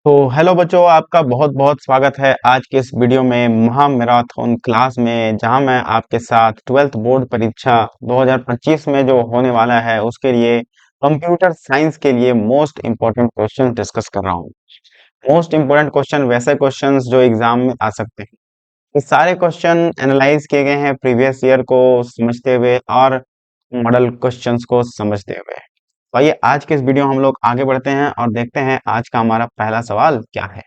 तो हेलो बच्चों, आपका बहुत बहुत स्वागत है आज के इस वीडियो में महा मैराथन क्लास में, जहां मैं आपके साथ 12th बोर्ड परीक्षा 2025 में जो होने वाला है उसके लिए कंप्यूटर साइंस के लिए मोस्ट इम्पोर्टेंट क्वेश्चन डिस्कस कर रहा हूं। मोस्ट इम्पोर्टेंट क्वेश्चन वैसे क्वेश्चंस जो एग्जाम में आ सकते हैं। ये सारे क्वेश्चन एनालाइज किए गए हैं प्रीवियस ईयर को समझते हुए और मॉडल क्वेश्चंस को समझते हुए। तो आइए आज के इस वीडियो में हम लोग आगे बढ़ते हैं और देखते हैं आज का हमारा पहला सवाल क्या है।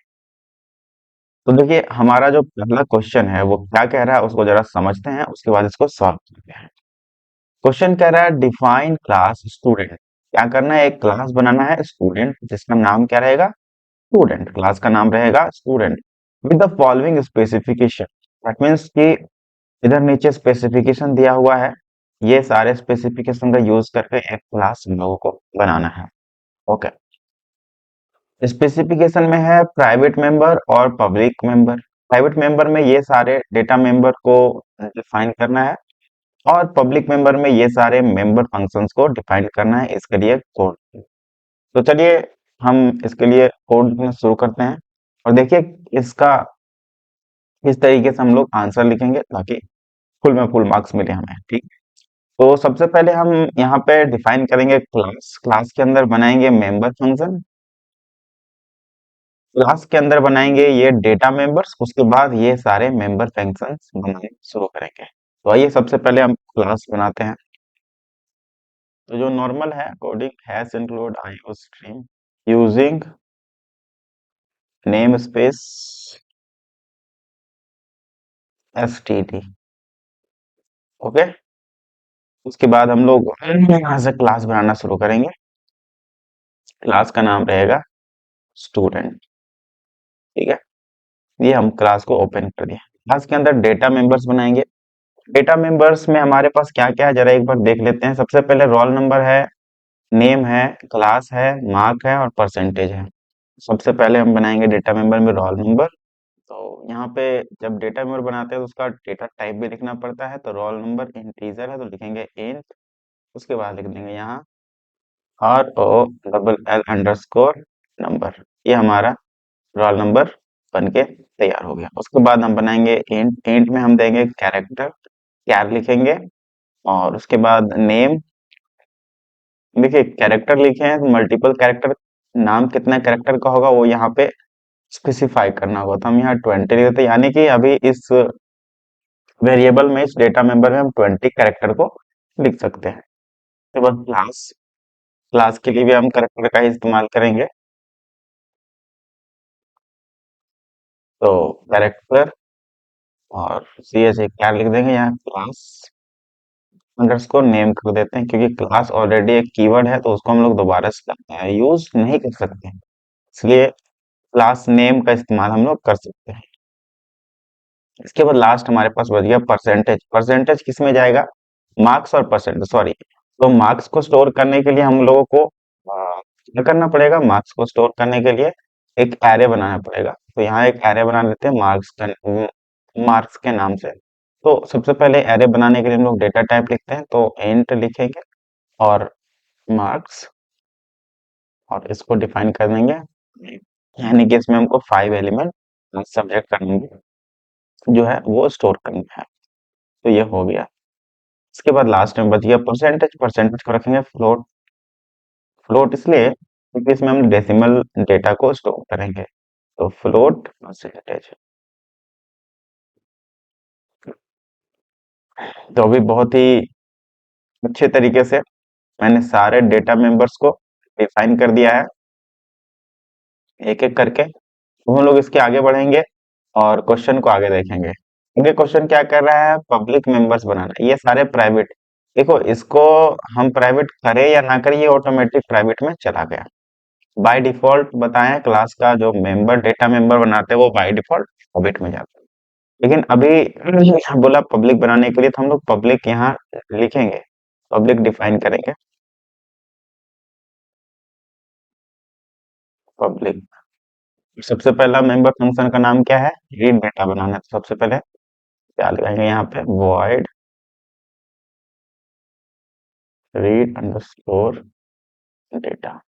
तो देखिए, हमारा जो पहला क्वेश्चन है वो क्या कह रहा है उसको जरा समझते हैं, उसके बाद इसको सॉल्व करते हैं। क्वेश्चन कह रहा है डिफाइन क्लास स्टूडेंट। क्या करना है, एक क्लास बनाना है स्टूडेंट जिसका नाम क्या रहेगा, स्टूडेंट। क्लास का नाम रहेगा student with the following specification. That means कि इधर नीचे स्पेसिफिकेशन दिया हुआ है, ये सारे स्पेसिफिकेशन का यूज करके एक क्लास हम लोगों को बनाना है। ओके, स्पेसिफिकेशन में है प्राइवेट मेंबर और पब्लिक मेंबर। प्राइवेट मेंबर में ये सारे डेटा मेंबर को डिफाइन करना है और पब्लिक मेंबर में ये सारे मेंबर फंक्शंस को डिफाइन करना है। इसके लिए कोड, तो चलिए हम इसके लिए कोड में शुरू करते हैं और देखिए इसका किस तरीके से हम लोग आंसर लिखेंगे ताकि फुल में फुल मार्क्स मिले हमें। ठीक, तो सबसे पहले हम यहाँ पे डिफाइन करेंगे क्लास। क्लास के अंदर बनाएंगे मेंबर फंक्शन, क्लास के अंदर बनाएंगे ये डेटा मेंबर्स, उसके बाद ये सारे मेंबर फंक्शंस बनाने शुरू करेंगे। तो आइए सबसे पहले हम क्लास बनाते हैं। तो जो नॉर्मल है coding hash include IO stream using name space STD. Okay, उसके बाद हम लोग यहाँ से क्लास बनाना शुरू करेंगे। क्लास का नाम रहेगा स्टूडेंट। ठीक है, ये हम क्लास को ओपन कर दिया। क्लास के अंदर डेटा मेंबर्स बनाएंगे। डेटा मेंबर्स में हमारे पास क्या क्या है जरा एक बार देख लेते हैं। सबसे पहले रोल नंबर है, नेम है, क्लास है, मार्क है और परसेंटेज है। सबसे पहले हम बनाएंगे डेटा मेंबर में रोल नंबर। तो यहाँ पे जब डेटा मेंबर बनाते हैं तो उसका डेटा टाइप भी लिखना पड़ता है। तो रोल नंबर इंटीजर है तो लिखेंगे इंट, उसके बाद लिख देंगे यहाँ R O double L underscore number. ये हमारा रोल नंबर बन के तैयार हो गया। उसके बाद हम बनाएंगे इंट। इंट में हम देंगे कैरेक्टर, कैर लिखेंगे और उसके बाद नेम। देखिए कैरेक्टर लिखे हैं तो मल्टीपल कैरेक्टर, नाम कितना कैरेक्टर का होगा वो यहाँ पे स्पेसिफाई करना होगा। तो हम यहाँ 20 लिख देते हैं, यानी कि अभी इस वेरिएबल में, इस डेटा मेंबर में हम 20 कैरेक्टर को लिख सकते हैं। उसके बाद क्लास, क्लास के लिए भी हम कैरेक्टर का ही इस्तेमाल करेंगे। तो कैरेक्टर और सी एच ए क्या लिख देंगे यहाँ, क्लास अंडरस्कोर नेम कर देते हैं, क्योंकि क्लास ऑलरेडी एक कीवर्ड है तो उसको हम लोग दोबारा से यूज नहीं कर सकते हैं, इसलिए क्लास नेम का इस्तेमाल हम लोग कर सकते हैं। इसके बाद लास्ट हमारे पास बच गया परसेंटेज। परसेंटेज किस में जाएगा, मार्क्स और परसेंटेज, सॉरी। तो मार्क्स को स्टोर करने के लिए हम लोगों को क्या करना पड़ेगा, मार्क्स को स्टोर करने के लिए एक एरे बनाना पड़ेगा। तो यहाँ एक एरे बना लेते हैं मार्क्स के नाम से। तो सबसे पहले एरे बनाने के लिए हम लोग डेटा टाइप लिखते हैं, तो इंट लिखेंगे और मार्क्स और इसको डिफाइन कर देंगे, यानी कि इसमें हमको 5 एलिमेंट सब्जेक्ट करने जो है वो स्टोर करना है। तो ये हो गया। इसके बाद लास्ट में बच गया परसेंटेज। परसेंटेज को रखेंगे फ्लोट। फ्लोट इसलिए क्योंकि इसमें हम डेसिमल डेटा को स्टोर करेंगे। तो फ्लोट परसेंटेज। तो अभी बहुत ही अच्छे तरीके से मैंने सारे डेटा मेंबर्स को डिफाइन कर दिया है एक एक करके। तो हम लोग इसके आगे बढ़ेंगे और क्वेश्चन को आगे देखेंगे। आगे क्वेश्चन क्या कर रहा है, पब्लिक मेंबर्स बनाना है। ये सारे प्राइवेट, देखो इसको हम प्राइवेट करें या ना करें ये ऑटोमेटिक प्राइवेट में चला गया। बाय डिफॉल्ट बताएं क्लास का जो मेंबर डेटा मेंबर बनाते हैं वो बाय डिफॉल्ट पब्लिक में जाता है। लेकिन अभी बोला पब्लिक बनाने के लिए तो हम लोग पब्लिक यहाँ लिखेंगे, पब्लिक डिफाइन करेंगे पब्लिक। सबसे पहला मेंबर फंक्शन का नाम क्या है, रीड डेटा बनाना है। तो सबसे पहले क्या लगाएंगे यहाँ पे, void read underscore data.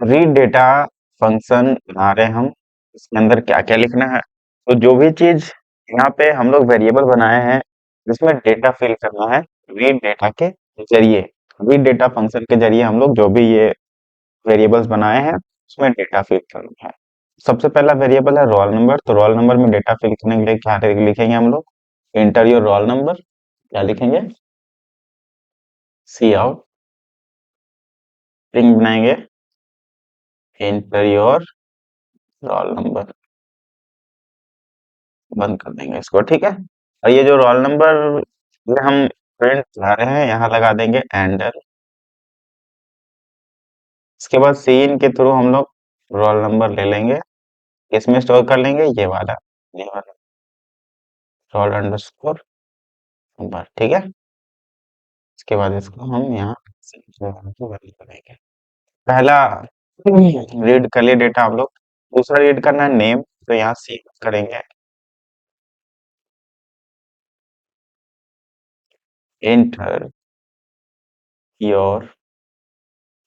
Read data function बना रहे हैं हम, इसके अंदर क्या क्या लिखना है, तो जो भी चीज यहाँ पे हम लोग वेरिएबल बनाए हैं जिसमें डेटा फिल करना है, रीड डेटा के जरिए, रीड डेटा फंक्शन के जरिए हम लोग जो भी ये वेरिएबल्स बनाए हैं उसमें डेटा फिल करना है। सबसे पहला वेरिएबल है रोल नंबर, तो रोल नंबर में डेटा फिल करने के लिए क्या लिखेंगे हम लोग, एंटर योर रोल नंबर, क्या लिखेंगे, सी आउट, स्ट्रिंग बनाएंगे, एंटर योर रोल नंबर, बंद कर देंगे इसको, ठीक है। और ये जो रोल नंबर ये हम प्रिंट ला रहे हैं यहाँ लगा देंगे एंटर, इसके बाद सीन के थ्रू हम लोग रोल नंबर ले लेंगे, इसमें स्टोर कर लेंगे ये वाला रोल अंडरस्कोर नंबर, ठीक है। इसके बाद इसको हम यहाँ वैल्यू करेंगे, पहला रीड कर लिए डेटा हम लोग, दूसरा रीड करना है नेम, तो यहाँ सी करेंगे enter your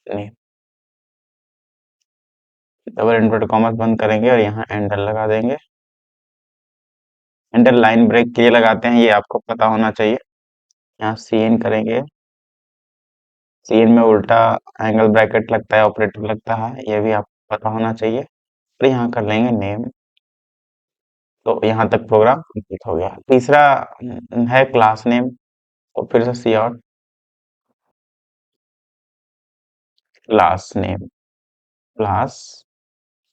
name, double inverted commas बंद करेंगे और यहाँ एंटर लगा देंगे, एंटर लाइन ब्रेक के लिए लगाते हैं, ये आपको पता होना चाहिए। यहाँ सीन करेंगे, सीन में उल्टा एंगल ब्रैकेट लगता है, ऑपरेटर लगता है, ये भी आपको पता होना चाहिए। फिर यहाँ कर लेंगे नेम, तो यहाँ तक प्रोग्राम कंप्लीट हो गया। तीसरा है क्लास नेम, और फिर से cout class name, class,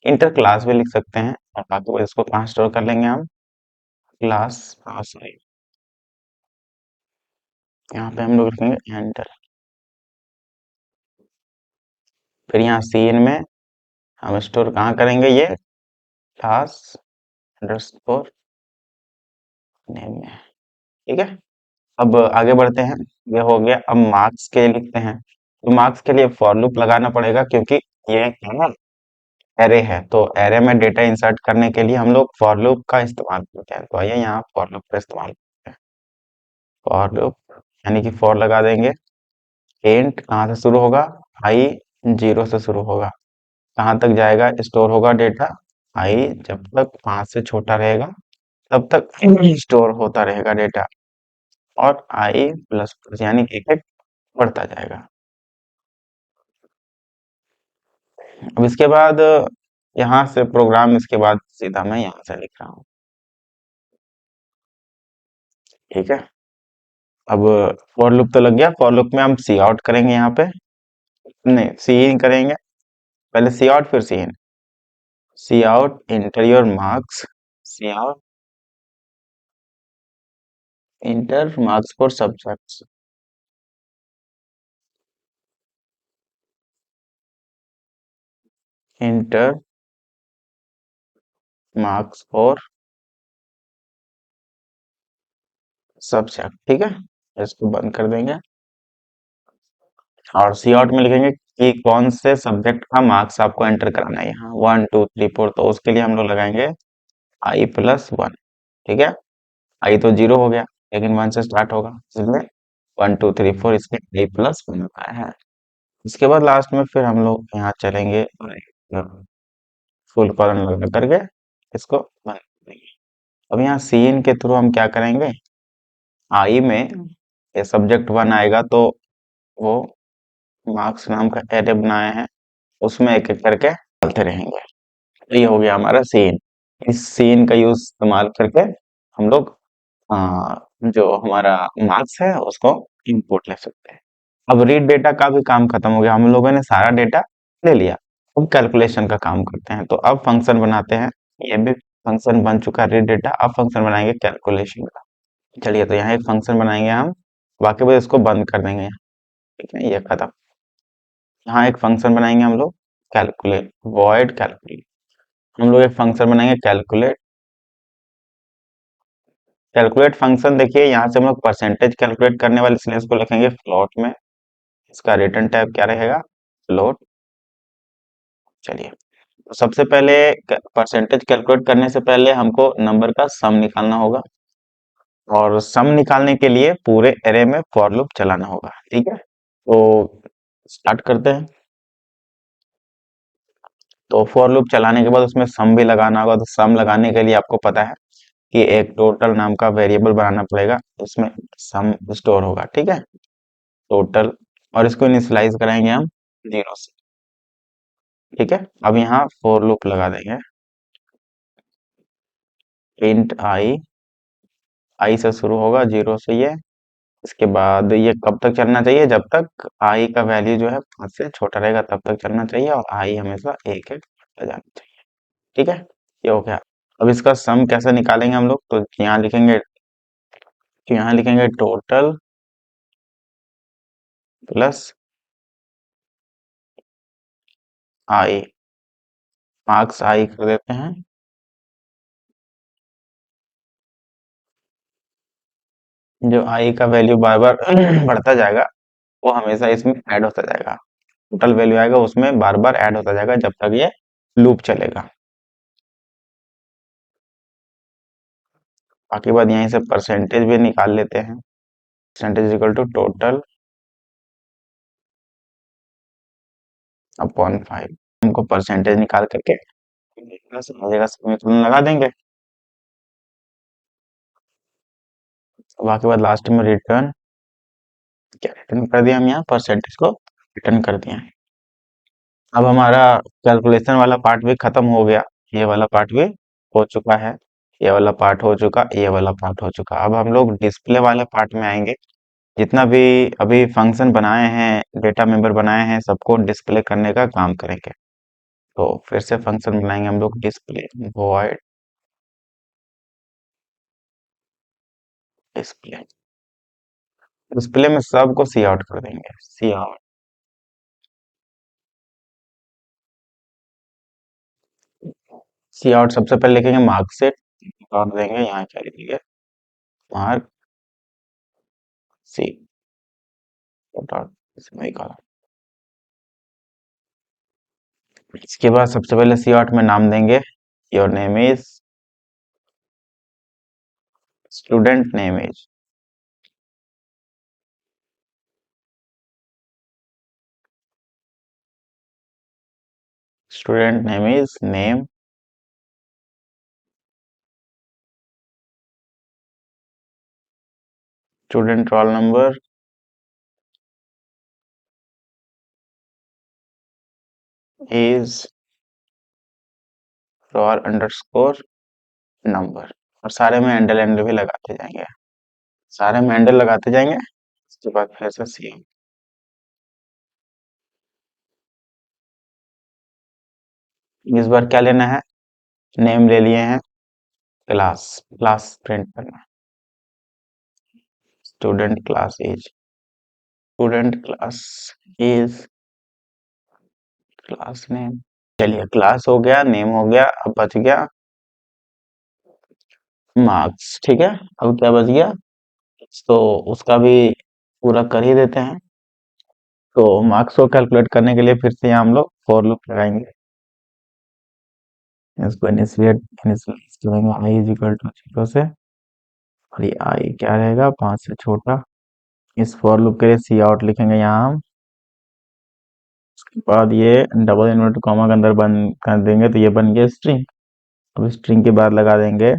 enter class भी लिख सकते हैं, और बाकी इसको कहाँ स्टोर कर लेंगे हम, क्लास क्लास नेम, यहाँ पे हम लोग लिखेंगे एंटर, फिर यहाँ सीन में हम स्टोर कहाँ करेंगे, ये क्लास अंडरस्कोर नेम में, ठीक है। अब आगे बढ़ते हैं, ये हो गया, अब मार्क्स के लिए लिखते हैं, तो मार्क्स के लिए फॉर लूप लगाना पड़ेगा क्योंकि ये क्या है, एरे है, तो एरे में डेटा इंसर्ट करने के लिए हम लोग फॉर लूप का इस्तेमाल करते हैं, तो आइए यहाँ फॉर लूप का इस्तेमाल करते हैं, फॉर लूप यानी कि फॉर लगा देंगे, इंट कहाँ से शुरू होगा, आई 0 से शुरू होगा, कहाँ तक जाएगा, स्टोर होगा डेटा, आई जब तक 5 से छोटा रहेगा तब तक स्टोर होता रहेगा डेटा, और आई प्लस प्लस यानी कि एक एक बढ़ता जाएगा। अब इसके बाद यहाँ से प्रोग्राम, इसके बाद सीधा मैं यहाँ से लिख रहा हूँ, ठीक है। अब फॉर लूप तो लग गया, फॉर लूप में हम सी आउट करेंगे, यहाँ पे नहीं सी इन करेंगे, पहले सी आउट फिर cin, cout enter your marks, cout enter marks for subjects, enter marks for subject, ठीक है। इसको बंद कर देंगे और सी आउट में लिखेंगे कि कौन से सब्जेक्ट का मार्क्स आपको एंटर कराना है, यहाँ 1 2 3 4, तो उसके लिए हम लोग लगाएंगे i+1, ठीक है। आई तो 0 हो गया, लेकिन 1 से स्टार्ट होगा, इसलिए 1 2 3 4 इसमें i+1 होता है। इसके बाद लास्ट में फिर हम लोग यहाँ चलेंगे और फुल कॉलन लगा करके इसको बंद कर देंगे। अब यहाँ सीन के थ्रू हम क्या करेंगे, आई में ये सब्जेक्ट 1 आएगा तो वो मार्क्स नाम का एरे बनाए हैं, उसमें एक एक करके डालते रहेंगे, तो ये हो गया हमारा सीन। इस सीन का यूज इस्तेमाल करके हम लोग जो हमारा मार्क्स है उसको इंपोर्ट ले सकते हैं। अब रीड डेटा का भी काम खत्म हो गया, हम लोगों ने सारा डेटा ले लिया, अब कैलकुलेशन का काम करते हैं, तो अब फंक्शन बनाते हैं, ये भी फंक्शन बन चुका है रीड डेटा, अब फंक्शन बनाएंगे कैलकुलेशन का। चलिए तो यहाँ एक फंक्शन बनाएंगे हम, बाकी बस इसको बंद कर देंगे यहाँ, ठीक है, ये खत्म। यहाँ एक फंक्शन बनाएंगे हम लोग कैलकुलेट, वॉइड कैलकुलेट, हम लोग एक फंक्शन बनाएंगे कैलकुलेट, कैलकुलेट फंक्शन देखिए यहाँ से हम लोग परसेंटेज कैलकुलेट करने वाले इसलिए इसको लिखेंगे फ्लोट में, इसका रिटर्न टाइप क्या रहेगा, फ्लोट। चलिए तो सबसे पहले परसेंटेज कैलकुलेट करने से पहले हमको नंबर का सम निकालना होगा, और सम निकालने के लिए पूरे एरे में फॉर लूप चलाना होगा, ठीक है। तो स्टार्ट करते हैं, तो फॉर लूप चलाने के बाद उसमें सम भी लगाना होगा, तो सम लगाने के लिए आपको पता है कि एक टोटल नाम का वेरिएबल बनाना पड़ेगा, उसमें सम स्टोर होगा, ठीक है, टोटल। और इसको इनिशियलाइज कराएंगे हम 0 से, ठीक है। अब यहाँ फॉर लूप लगा देंगे, प्रिंट आई से शुरू होगा, 0 से ये। इसके बाद ये कब तक चलना चाहिए, जब तक आई का वैल्यू जो है 5 से छोटा रहेगा तब तक चलना चाहिए, और आई हमेशा 1 1 बढ़ता जाना चाहिए, ठीक है। ये हो गया। अब इसका सम कैसे निकालेंगे हम लोग, तो यहाँ लिखेंगे total plus I, marks I कर देते हैं, जो आई का वैल्यू बार बार बढ़ता जाएगा वो हमेशा इसमें ऐड होता जाएगा, टोटल वैल्यू आएगा उसमें बार बार ऐड होता जाएगा जब तक ये लूप चलेगा। बाकी बात यहीं से परसेंटेज भी निकाल लेते हैं, percentage equal to total upon 5। हमको परसेंटेज निकाल करके समझेगा, सेमीकोलन लगा देंगे। बाकी बात लास्ट में रिटर्न, क्या रिटर्न कर दिया हम यहाँ परसेंटेज को रिटर्न कर दिया। अब हमारा कैलकुलेशन वाला पार्ट भी खत्म हो गया, ये वाला पार्ट भी हो चुका है, ये वाला पार्ट हो चुका, ये वाला पार्ट हो चुका। अब हम लोग डिस्प्ले वाले पार्ट में आएंगे, जितना भी अभी फंक्शन बनाए हैं, डेटा मेंबर बनाए हैं, सबको डिस्प्ले करने का काम करेंगे। तो फिर से फंक्शन बनाएंगे हम लोग, डिस्प्ले वॉइड डिस्प्ले, डिस्प्ले में सबको सी आउट कर देंगे, सी आउट। सी आउट सबसे पहले लिखेंगे मार्कशीट, और देंगे यहाँ क्या लिखेंगे, मार्क सी डॉट, इसमें निकाला। इसके बाद सबसे पहले सी आउट में नाम देंगे, your name is, student name is, student name is name, student roll number is roll underscore number, और सारे में हैंडल हैंडल भी लगाते जाएंगे, सारे में हैंडल लगाते जाएंगे। उसके बाद फिर से सी, इस बार क्या लेना है, नेम ले लिए हैं, क्लास, क्लास प्रिंट करना, student class is, student class is class name. चलिए क्लास हो गया, नेम हो गया, अब बच गया मार्क्स, ठीक है। अब क्या बच गया, तो उसका भी पूरा कर ही देते हैं। तो मार्क्स को कैलकुलेट करने के लिए फिर से यहाँ हम लोग फॉर लूप लगाएंगे, इसको इनिशिएट इनिशियलाइज करेंगे आई इज इक्वल टू 0 से, और ये आई क्या रहेगा 5 से छोटा। इस फॉर लूप के लिए सी आउट लिखेंगे यहाँ हम, उसके बाद ये डबल इन्वर्टेड कॉमा के अंदर बंद कर देंगे, तो ये बन गया स्ट्रिंग। अब स्ट्रिंग के बाद लगा देंगे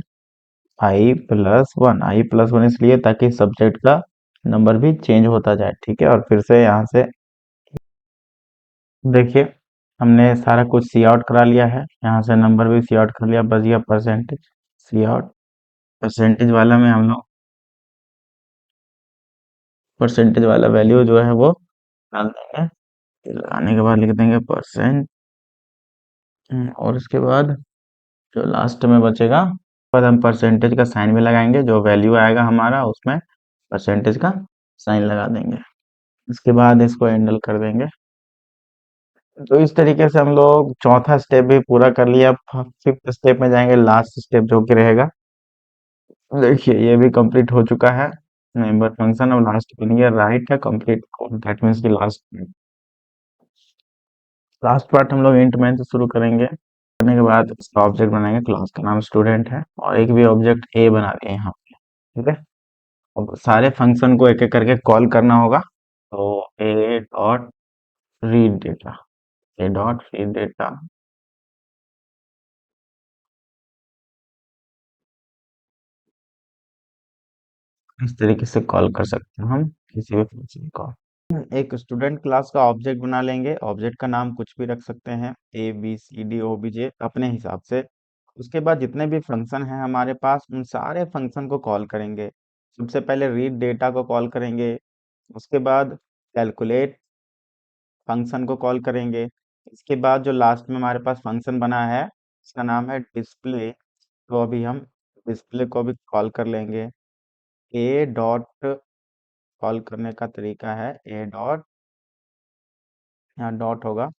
i+1, i+1 इसलिए ताकि सब्जेक्ट का नंबर भी चेंज होता जाए, ठीक है। और फिर से यहाँ से देखिए हमने सारा कुछ सी आउट करा लिया है, यहाँ से नंबर भी सी आउट कर लिया, बच गया परसेंटेज, सी आउट परसेंटेज वाला में हम लोग परसेंटेज वाला वैल्यू जो है वो डाल देंगे, फिर लगाने के बाद लिख देंगे परसेंट, और उसके बाद जो लास्ट में बचेगा, बाद हम परसेंटेज का साइन भी लगाएंगे, जो वैल्यू आएगा हमारा उसमें परसेंटेज का साइन लगा देंगे। इसके बाद इसको हैंडल कर देंगे। तो इस तरीके से हम लोग चौथा स्टेप भी पूरा कर लिया। फिफ्थ स्टेप में जाएंगे, लास्ट स्टेप जो कि रहेगा, देखिए ये भी कंप्लीट हो चुका है, मेंबर फंक्शन। अब लास्ट बन गया राइट है कंप्लीट, दैट मीन्स की लास्ट लास्ट पार्ट हम लोग इंट मैन से शुरू करेंगे, करने के बाद इसका ऑब्जेक्ट बनाएंगे, क्लास का नाम स्टूडेंट है, और एक भी ऑब्जेक्ट ए बना दिए यहाँ पे, ठीक है। अब सारे फंक्शन को एक एक करके कॉल करना होगा, तो ए डॉट रीड डेटा, ए डॉट रीड डेटा, इस तरीके से कॉल कर सकते हैं हम किसी भी फंक्शन को। एक स्टूडेंट क्लास का ऑब्जेक्ट बना लेंगे। ऑब्जेक्ट का नाम कुछ भी रख सकते हैं, A B C D O B J, अपने हिसाब से। उसके बाद जितने भी फंक्शन हैं हमारे पास, उन सारे फंक्शन को कॉल करेंगे। सबसे पहले रीड डेटा को कॉल करेंगे। उसके बाद कैलकुलेट फंक्शन को कॉल करेंगे। इसके बाद जो लास्ट में हमारे पास फंक्शन बना है, उसका नाम है डिस्प्ले। तो अभी हम डिस्प्ले को भी कॉल कर लेंगे। ए डॉट कॉल करने का तरीका है ए डॉट, यहाँ डॉट होगा,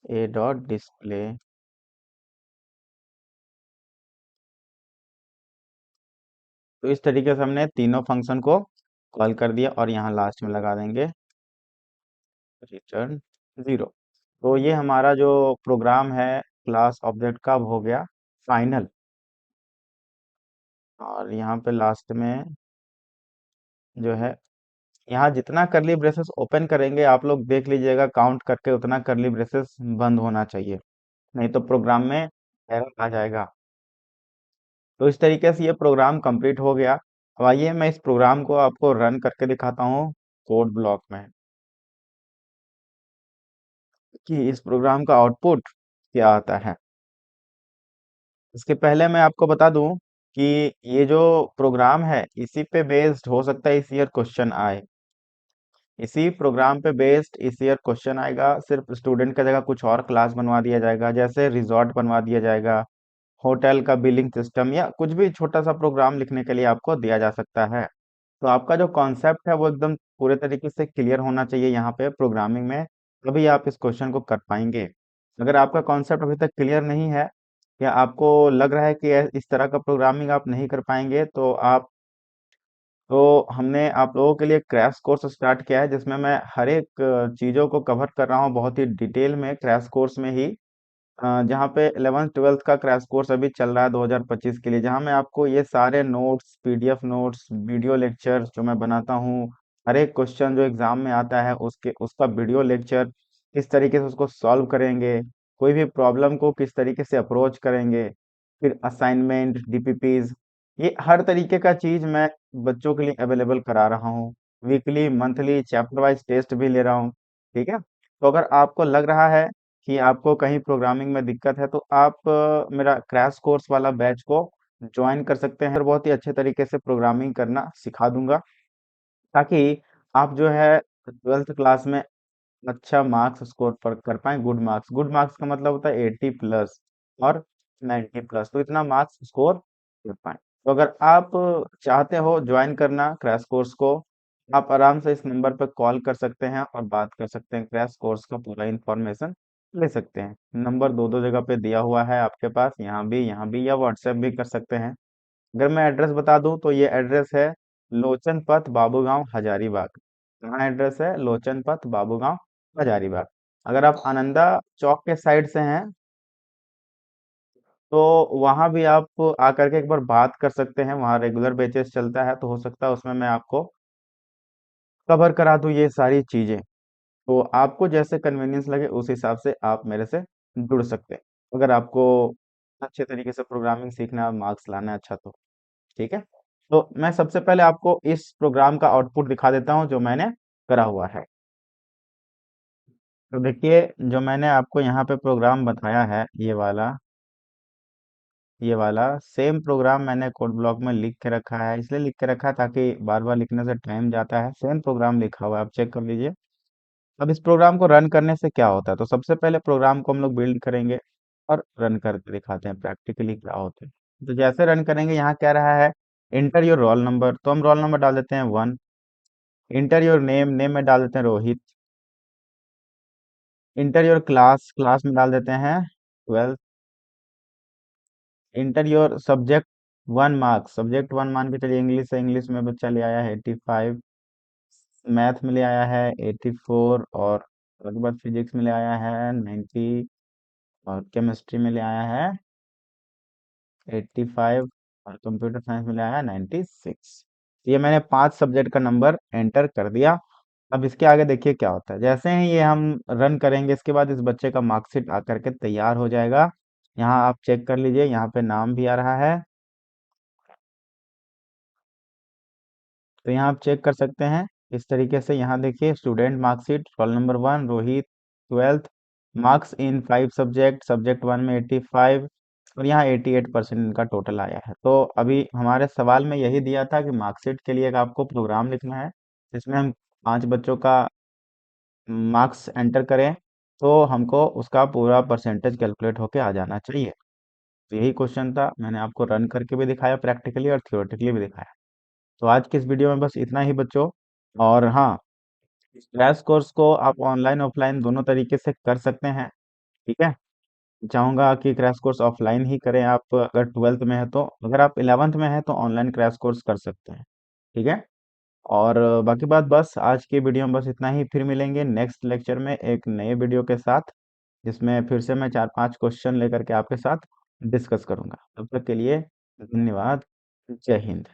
ए डॉट डिस्प्ले। तो इस तरीके से हमने तीनों फंक्शन को कॉल कर दिया और यहाँ लास्ट में लगा देंगे रिटर्न 0। तो ये हमारा जो प्रोग्राम है क्लास ऑब्जेक्ट का, अब हो गया फाइनल। और यहाँ पे लास्ट में जो है, यहाँ जितना करली ब्रेसेस ओपन करेंगे आप लोग देख लीजिएगा, काउंट करके उतना करली ब्रेसेस बंद होना चाहिए, नहीं तो प्रोग्राम में एरर आ जाएगा। तो इस तरीके से ये प्रोग्राम कंप्लीट हो गया। अब आइए मैं इस प्रोग्राम को आपको रन करके दिखाता हूँ कोड ब्लॉक में, कि इस प्रोग्राम का आउटपुट क्या आता है। इसके पहले मैं आपको बता दूं कि ये जो प्रोग्राम है इसी पे बेस्ड हो सकता है इस ईयर क्वेश्चन आए। इसी प्रोग्राम पे बेस्ड इस ईयर क्वेश्चन आएगा। सिर्फ स्टूडेंट का जगह कुछ और क्लास बनवा दिया जाएगा, जैसे रिजॉर्ट बनवा दिया जाएगा, होटल का बिलिंग सिस्टम, या कुछ भी छोटा सा प्रोग्राम लिखने के लिए आपको दिया जा सकता है। तो आपका जो कॉन्सेप्ट है वो एकदम पूरे तरीके से क्लियर होना चाहिए यहाँ पे प्रोग्रामिंग में, तभी आप इस क्वेश्चन को कर पाएंगे। अगर आपका कॉन्सेप्ट अभी तक क्लियर नहीं है, या आपको लग रहा है कि इस तरह का प्रोग्रामिंग आप नहीं कर पाएंगे, तो हमने आप लोगों के लिए क्रैश कोर्स स्टार्ट किया है, जिसमें मैं हर एक चीज़ों को कवर कर रहा हूँ बहुत ही डिटेल में क्रैश कोर्स में ही। जहाँ पे 11th 12th का क्रैश कोर्स अभी चल रहा है 2025 के लिए, जहाँ मैं आपको ये सारे notes, PDF notes, video lecture जो मैं बनाता हूँ, हर एक क्वेश्चन जो एग्जाम में आता है उसका वीडियो लेक्चर, किस तरीके से उसको सॉल्व करेंगे, कोई भी प्रॉब्लम को किस तरीके से अप्रोच करेंगे, फिर असाइनमेंट, डीपीपीज, ये हर तरीके का चीज मैं बच्चों के लिए अवेलेबल करा रहा हूँ। Weekly, monthly, chapter wise test भी ले रहा हूँ। ठीक है, तो अगर आपको लग रहा है कि आपको कहीं प्रोग्रामिंग में दिक्कत है, तो आप मेरा क्रैश कोर्स वाला बैच को ज्वाइन कर सकते हैं और बहुत ही अच्छे तरीके से प्रोग्रामिंग करना सिखा दूंगा, ताकि आप जो है 12th क्लास में अच्छा मार्क्स स्कोर पर कर पाए। गुड मार्क्स, गुड मार्क्स का मतलब होता है 80 प्लस और 90 प्लस, तो इतना मार्क्स स्कोर कर पाए। तो अगर आप चाहते हो ज्वाइन करना क्रैश कोर्स को, आप आराम से इस नंबर पर कॉल कर सकते हैं और बात कर सकते हैं, क्रैश कोर्स का पूरा इंफॉर्मेशन ले सकते हैं। नंबर दो दो जगह पे दिया हुआ है आपके पास, यहाँ भी, या व्हाट्सएप भी कर सकते हैं। अगर मैं एड्रेस बता दूं तो ये एड्रेस है लोचन पथ, बाबूगांव, हजारीबाग। कहाँ एड्रेस है? लोचन पथ, बाबूगांव, हजारीबाग। अगर आप आनंदा चौक के साइड से हैं, तो वहां भी आप आकर के एक बार बात कर सकते हैं। वहाँ रेगुलर बेसिस चलता है, तो हो सकता है उसमें मैं आपको कवर करा दूं ये सारी चीजें। तो आपको जैसे कन्वीनियंस लगे उस हिसाब से आप मेरे से जुड़ सकते हैं, अगर आपको अच्छे तरीके से प्रोग्रामिंग सीखना है, मार्क्स लाना है अच्छा तो। ठीक है, तो मैं सबसे पहले आपको इस प्रोग्राम का आउटपुट दिखा देता हूं जो मैंने करा हुआ है। तो देखिए, जो मैंने आपको यहाँ पे प्रोग्राम बताया है, ये वाला सेम प्रोग्राम मैंने कोड ब्लॉक में लिख के रखा है। इसलिए लिख के रखा है ताकि बार बार लिखने से टाइम जाता है। सेम प्रोग्राम लिखा हुआ है, आप चेक कर लीजिए। अब इस प्रोग्राम को रन करने से क्या होता है, तो सबसे पहले प्रोग्राम को हम लोग बिल्ड करेंगे और रन करके दिखाते हैं प्रैक्टिकली क्या होता है। तो जैसे रन करेंगे, यहाँ कह रहा है इंटर योर रोल नंबर, तो हम रोल नंबर डाल देते हैं 1। इंटर योर नेम, नेम में डाल देते हैं Rohit. Inter your class, class में डाल देते हैं 12। Inter your subject 1 marks, subject 1 मान के चलिए इंग्लिश है, इंग्लिश में बच्चा ले आया है 85। मैथ में ले आया है 84, और उसके बाद फिजिक्स में ले आया है 90, और केमिस्ट्री में ले आया है 85, और कंप्यूटर साइंस में ले आया है 96। ये मैंने 5 सब्जेक्ट का नंबर एंटर कर दिया। अब इसके आगे देखिए क्या होता है। जैसे ही ये हम रन करेंगे, इसके बाद इस बच्चे का मार्कशीट आकर के तैयार हो जाएगा। यहाँ आप चेक कर लीजिए, यहाँ पे नाम भी आ रहा है, तो यहाँ आप चेक कर सकते हैं इस तरीके से। यहाँ देखिए student marksheet, roll number 1 Rohit, 12th, marks in 5 subject, subject 1 में 85 और यहाँ 88% इनका टोटल आया है। तो अभी हमारे सवाल में यही दिया था कि मार्कशीट के लिए एक आपको प्रोग्राम लिखना है जिसमें हम 5 बच्चों का मार्क्स एंटर करें, तो हमको उसका पूरा परसेंटेज कैलकुलेट होके आ जाना चाहिए। तो यही क्वेश्चन था, मैंने आपको रन करके भी दिखाया प्रैक्टिकली और थियोरेटिकली भी दिखाया। तो आज की इस वीडियो में बस इतना ही बच्चों। और हाँ, क्रैश कोर्स को आप ऑनलाइन ऑफलाइन दोनों तरीके से कर सकते हैं। ठीक है, चाहूंगा कि क्रैश कोर्स ऑफलाइन ही करें आप अगर 12th में है तो। अगर आप 11th में है तो ऑनलाइन क्रैश कोर्स कर सकते हैं। ठीक है। और बाकी बात बस आज की वीडियो में बस इतना ही। फिर मिलेंगे नेक्स्ट लेक्चर में एक नए वीडियो के साथ, जिसमें फिर से मैं 4-5 क्वेश्चन लेकर के आपके साथ डिस्कस करूंगा। तब तक के लिए धन्यवाद। जय हिंद।